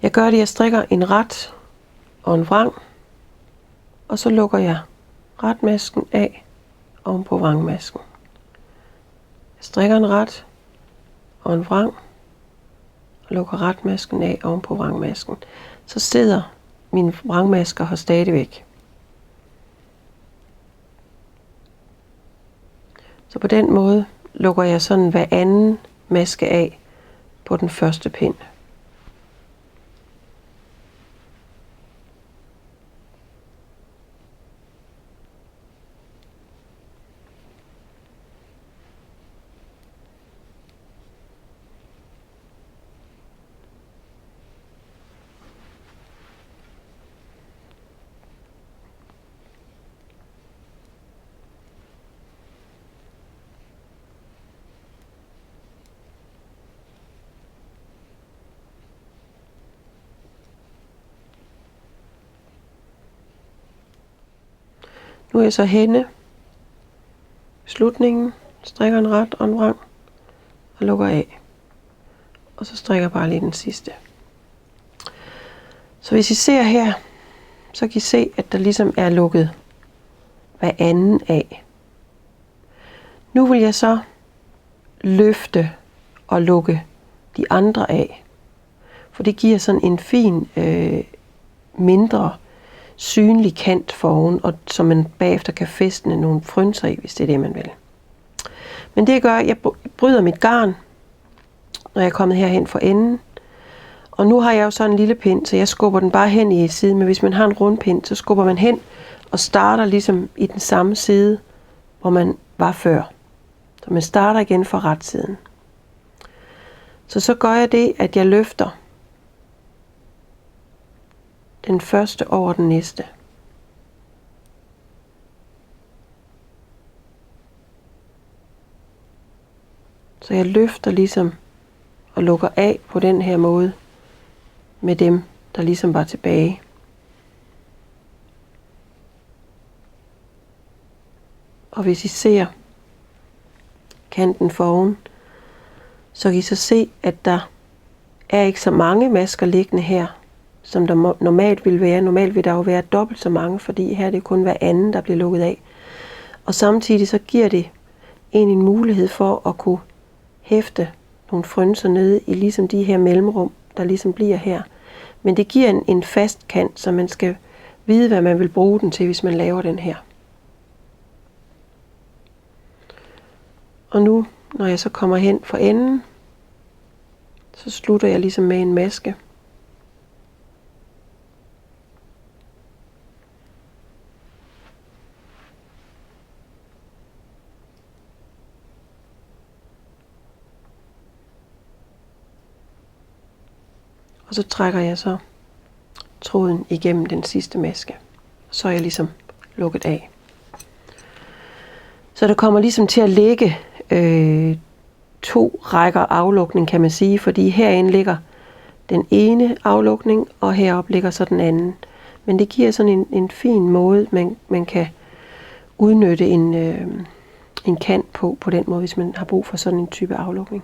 Jeg gør det, jeg strikker en ret og en vrang, og så lukker jeg retmasken af oven på vrangmasken. Jeg strikker en ret og en vrang, og lukker retmasken af oven på vrangmasken. Så sidder mine vrangmasker her stadigvæk. Så på den måde lukker jeg sådan hver anden maske af på den første pind. Nu er jeg så henne i slutningen, strikker en ret og en vrang og lukker af. Og så strikker jeg bare lige den sidste. Så hvis I ser her, så kan I se, at der ligesom er lukket hver anden af. Nu vil jeg så løfte og lukke de andre af. For det giver sådan en fin, mindre synlig kant foroven, og som man bagefter kan fæstne nogle frynser i, hvis det er det, man vil. Men det jeg gør, jeg bryder mit garn, når jeg er kommet herhen for enden. Og nu har jeg jo så en lille pind, så jeg skubber den bare hen i siden. Men hvis man har en rund pind, så skubber man hen og starter ligesom i den samme side, hvor man var før. Så man starter igen fra retsiden. Så gør jeg det, at jeg løfter den første over den næste. Så jeg løfter ligesom og lukker af på den her måde med dem, der ligesom var tilbage. Og hvis I ser kanten foroven, så kan I så se, at der er ikke så mange masker liggende her, som der normalt vil være. Normalt vil der jo være dobbelt så mange, fordi her er det kun hver anden, der bliver lukket af. Og samtidig så giver det en mulighed for at kunne hæfte nogle frynser nede i ligesom de her mellemrum, der ligesom bliver her. Men det giver en fast kant, så man skal vide, hvad man vil bruge den til, hvis man laver den her. Og nu, når jeg så kommer hen for enden, så slutter jeg ligesom med en maske. Og så trækker jeg så tråden igennem den sidste maske. Så er jeg ligesom lukket af. Så der kommer ligesom til at ligge 2 rækker aflukning, kan man sige. Fordi herinde ligger den ene aflukning, og heroppe ligger så den anden. Men det giver sådan en fin måde, man kan udnytte en kant på den måde, hvis man har brug for sådan en type aflukning.